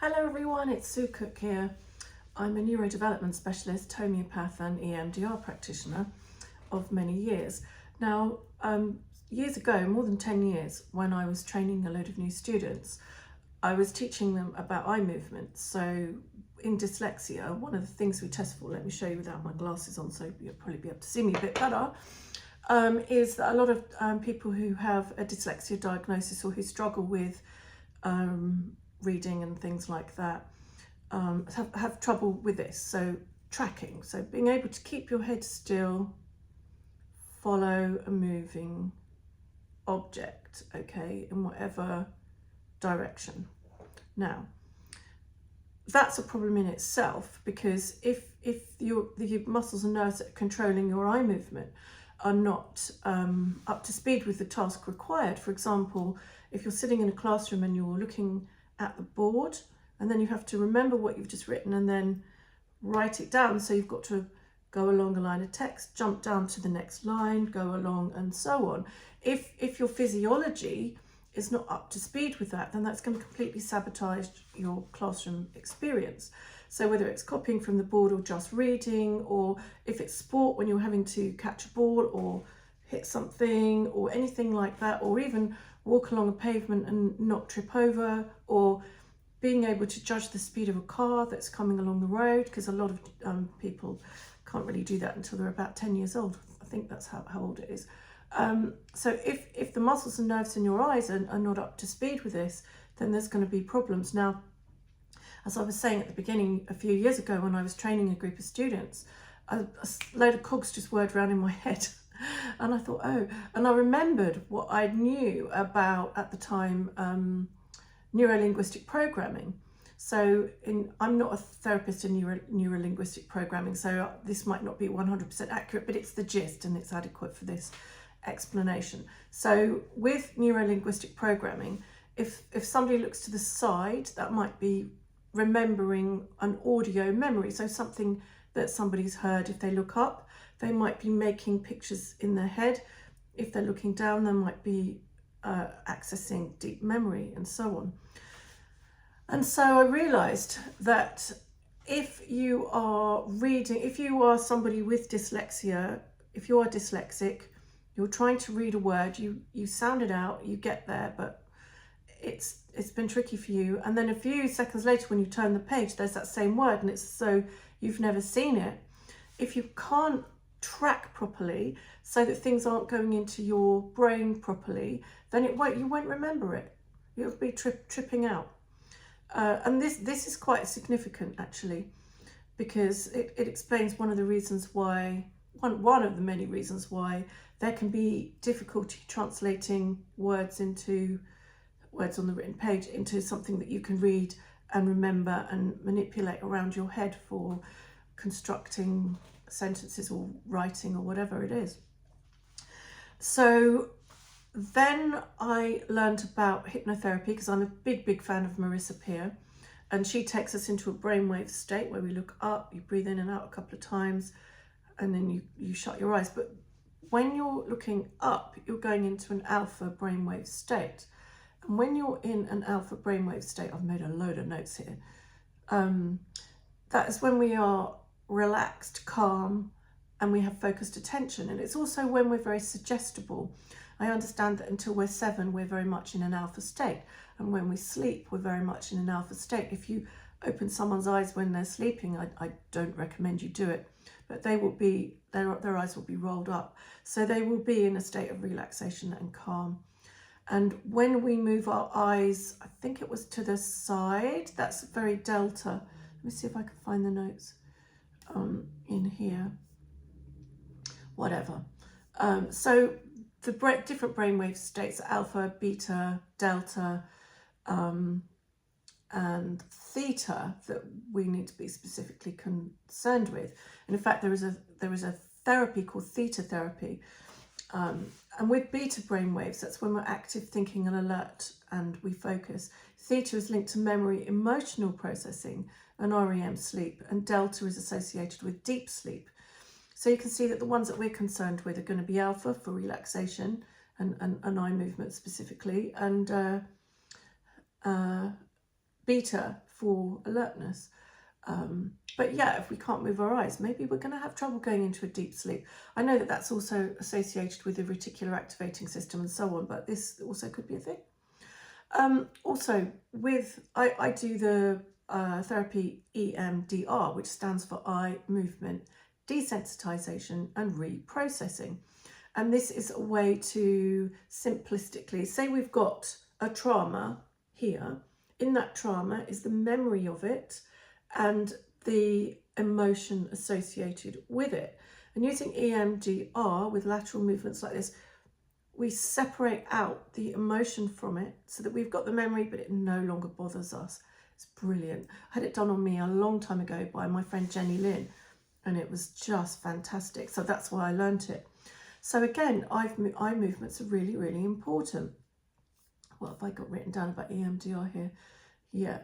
Hello everyone, it's Sue Cook here. I'm a neurodevelopment specialist, homeopath and EMDR practitioner of many years. Now, years ago, more than 10 years, when I was training a load of new students, I was teaching them about eye movement. So in dyslexia, one of the things we test for, let me show you without my glasses on so you'll probably be able to see me a bit better, is that a lot of people who have a dyslexia diagnosis or who struggle with reading and things like that have trouble with this. So tracking, so being able to keep your head still, follow a moving object, okay, in whatever direction. Now, that's a problem in itself, because if the muscles and nerves that are controlling your eye movement are not up to speed with the task required, for example, if you're sitting in a classroom and you're looking at the board and then you have to remember what you've just written and then write it down, so you've got to go along a line of text, jump down to the next line, go along, and so on. If your physiology is not up to speed with that, then that's going to completely sabotage your classroom experience. So whether it's copying from the board or just reading, or if it's sport when you're having to catch a ball or hit something or anything like that, or even walk along a pavement and not trip over, or being able to judge the speed of a car that's coming along the road, because a lot of people can't really do that until they're about 10 years old. I think that's how old it is. So if the muscles and nerves in your eyes are not up to speed with this, then there's going to be problems. Now, as I was saying at the beginning, a few years ago when I was training a group of students, a load of cogs just whirred around in my head. And I thought, oh, and I remembered what I knew about, at the time, Neuro Linguistic Programming. So I'm not a therapist in Neuro Linguistic Programming, so this might not be 100% accurate, but it's the gist and it's adequate for this explanation. So with Neuro Linguistic Programming, if somebody looks to the side, that might be remembering an audio memory, so something that somebody's heard. If they look up, they might be making pictures in their head. If they're looking down, they might be accessing deep memory, and so on. And so I realized that if you are reading, if you are somebody with dyslexia, if you are dyslexic, you're trying to read a word, you sound it out, you get there, but it's been tricky for you. And then a few seconds later, when you turn the page, there's that same word and it's so you've never seen it. If you can't track properly so that things aren't going into your brain properly, then you won't remember it. You'll be tripping out. And this is quite significant, actually, because it explains one of the reasons why, one of the many reasons why there can be difficulty translating words on the written page into something that you can read and remember and manipulate around your head for constructing sentences or writing or whatever it is. So then I learned about hypnotherapy, because I'm a big fan of Marissa Peer, and she takes us into a brainwave state where we look up, you breathe in and out a couple of times, and then you shut your eyes. But when you're looking up, you're going into an alpha brainwave state. And when you're in an alpha brainwave state, I've made a load of notes here, that is when we are relaxed, calm, and we have focused attention. And it's also when we're very suggestible. I understand that until we're 7, we're very much in an alpha state. And when we sleep, we're very much in an alpha state. If you open someone's eyes when they're sleeping, I don't recommend you do it, but they will be, their eyes will be rolled up. So they will be in a state of relaxation and calm. And when we move our eyes, I think it was to the side, that's very delta. Let me see if I can find the notes in here. Whatever. So the different brainwave states, alpha, beta, delta, and theta, that we need to be specifically concerned with. And in fact, there is a therapy called theta therapy. And with beta brainwaves, that's when we're active thinking and alert and we focus. Theta is linked to memory, emotional processing, and REM sleep, and delta is associated with deep sleep. So you can see that the ones that we're concerned with are going to be alpha for relaxation and eye movement specifically, and beta for alertness. But yeah, if we can't move our eyes, maybe we're going to have trouble going into a deep sleep. I know that that's also associated with the reticular activating system and so on, but this also could be a thing. Also, I do the therapy EMDR, which stands for eye movement desensitization and reprocessing. And this is a way to simplistically say we've got a trauma here. In that trauma is the memory of it and the emotion associated with it. And using EMDR with lateral movements like this, we separate out the emotion from it so that we've got the memory, but it no longer bothers us. It's brilliant. I had it done on me a long time ago by my friend Jenny Lynn, and it was just fantastic. So that's why I learnt it. So again, eye movements are really, really important. What have I got written down about EMDR here? Yeah,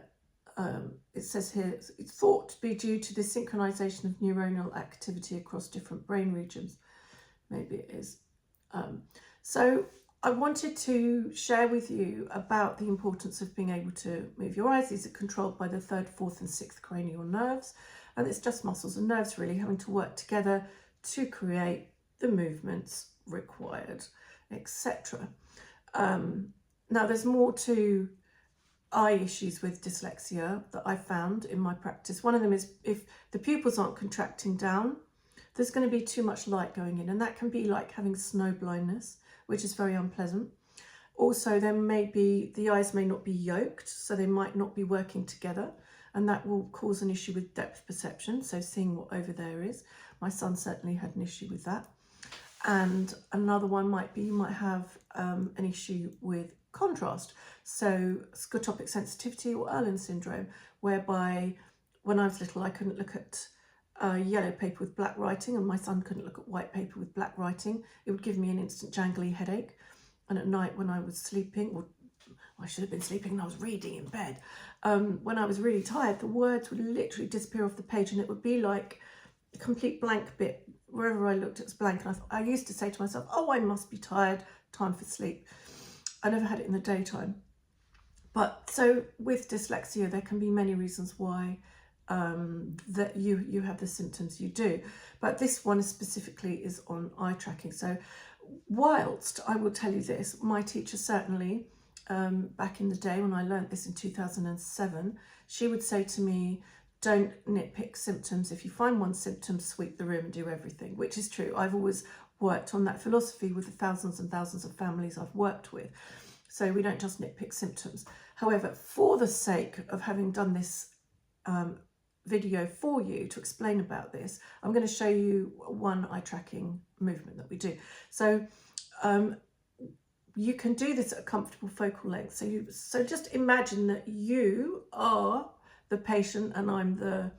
it says here, it's thought to be due to the synchronization of neuronal activity across different brain regions. Maybe it is. So I wanted to share with you about the importance of being able to move your eyes. These are controlled by the 3rd, 4th and 6th cranial nerves. And it's just muscles and nerves really having to work together to create the movements required, etc. Now there's more to eye issues with dyslexia that I found in my practice. One of them is if the pupils aren't contracting down, there's going to be too much light going in, and that can be like having snow blindness, which is very unpleasant. Also, the eyes may not be yolked, so they might not be working together, and that will cause an issue with depth perception, so seeing what over there is. My son certainly had an issue with that. And another one might be you might have an issue with contrast, so scotopic sensitivity or Erlen syndrome, whereby when I was little I couldn't look at yellow paper with black writing, and my son couldn't look at white paper with black writing. It would give me an instant jangly headache, and at night when I was sleeping, or I should have been sleeping and I was reading in bed, when I was really tired, the words would literally disappear off the page, and it would be like a complete blank bit. Wherever I looked, it was blank, and I used to say to myself, oh, I must be tired, time for sleep. I never had it in the daytime. But so with dyslexia, there can be many reasons why that you have the symptoms you do. But this one specifically is on eye tracking. So whilst I will tell you this, my teacher certainly, back in the day when I learned this in 2007, she would say to me, don't nitpick symptoms. If you find one symptom, sweep the room, do everything, which is true. I've always worked on that philosophy with the thousands and thousands of families I've worked with. So we don't just nitpick symptoms. However, for the sake of having done this video for you to explain about this, I'm going to show you one eye tracking movement that we do. So you can do this at a comfortable focal length. So just imagine that you are the patient and I'm the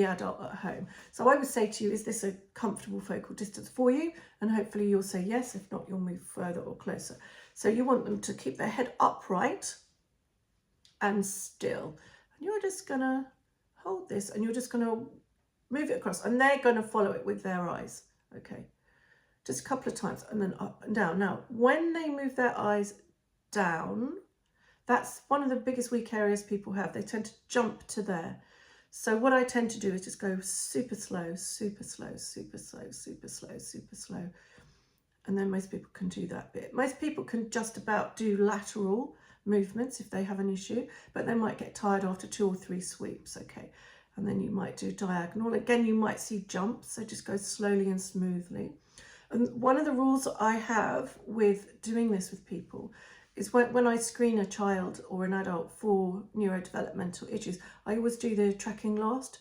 adult at home. So I would say to you, is this a comfortable focal distance for you? And hopefully you'll say yes. If not, you'll move further or closer. So you want them to keep their head upright and still. And you're just going to hold this and you're just going to move it across, and they're going to follow it with their eyes. Okay, just a couple of times, and then up and down. Now, when they move their eyes down, that's one of the biggest weak areas people have. They tend to jump to there. So what I tend to do is just go super slow, super slow, super slow, super slow, super slow. And then most people can do that bit. Most people can just about do lateral movements if they have an issue, but they might get tired after 2 or 3 sweeps. Okay, and then you might do diagonal. Again, you might see jumps, so just go slowly and smoothly. And one of the rules that I have with doing this with people is when I screen a child or an adult for neurodevelopmental issues, I always do the tracking last,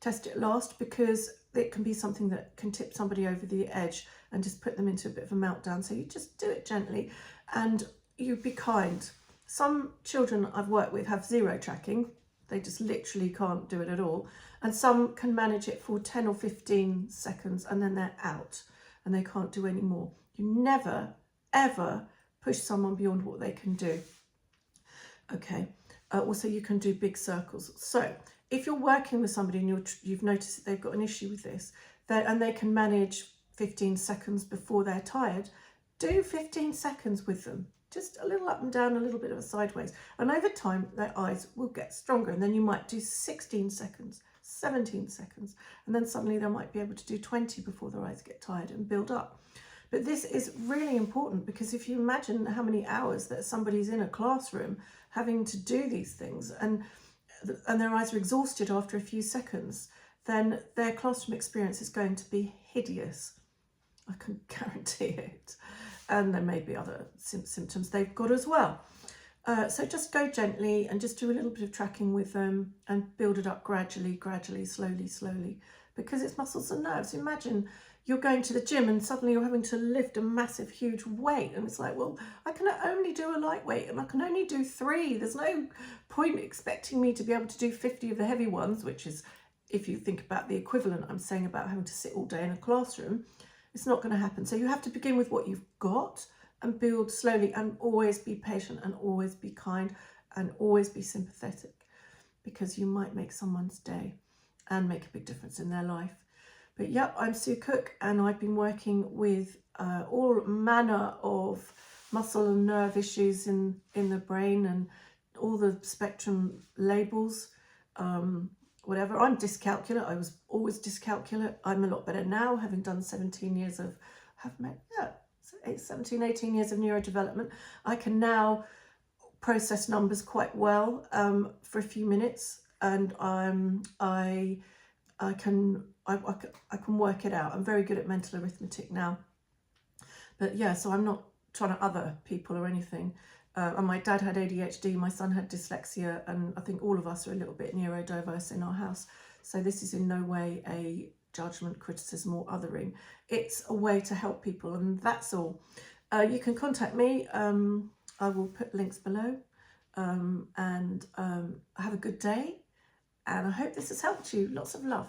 test it last, because it can be something that can tip somebody over the edge and just put them into a bit of a meltdown. So you just do it gently and you be kind. Some children I've worked with have 0 tracking. They just literally can't do it at all. And some can manage it for 10 or 15 seconds and then they're out and they can't do any more. You never, ever push someone beyond what they can do. Okay, also you can do big circles. So if you're working with somebody and you've noticed that they've got an issue with this, and they can manage 15 seconds before they're tired, do 15 seconds with them. just a little up and down, a little bit of a sideways. And over time, their eyes will get stronger. And then you might do 16 seconds, 17 seconds. And then suddenly they might be able to do 20 before their eyes get tired and build up. But this is really important, because if you imagine how many hours that somebody's in a classroom having to do these things, and their eyes are exhausted after a few seconds, then their classroom experience is going to be hideous. I can guarantee it. And there may be other symptoms they've got as well. So just go gently and just do a little bit of tracking with them and build it up gradually, slowly, because it's muscles and nerves. Imagine you're going to the gym and suddenly you're having to lift a massive, huge weight. And it's like, well, I can only do a lightweight and I can only do 3. There's no point expecting me to be able to do 50 of the heavy ones, which is, if you think about the equivalent I'm saying about having to sit all day in a classroom, it's not going to happen. So you have to begin with what you've got and build slowly, and always be patient and always be kind and always be sympathetic, because you might make someone's day and make a big difference in their life. But yep, I'm Sue Cook, and I've been working with all manner of muscle and nerve issues in the brain, and all the spectrum labels, whatever. I'm dyscalculate. I was always dyscalculate. I'm a lot better now, having done 17 years of, 17, 18 years of neurodevelopment. I can now process numbers quite well for a few minutes, and I can work it out. I'm very good at mental arithmetic now. But yeah, so I'm not trying to other people or anything. And my dad had ADHD, my son had dyslexia, and I think all of us are a little bit neurodiverse in our house. So this is in no way a judgment, criticism or othering. It's a way to help people, and that's all. You can contact me. I will put links below, and have a good day. And I hope this has helped you. Lots of love.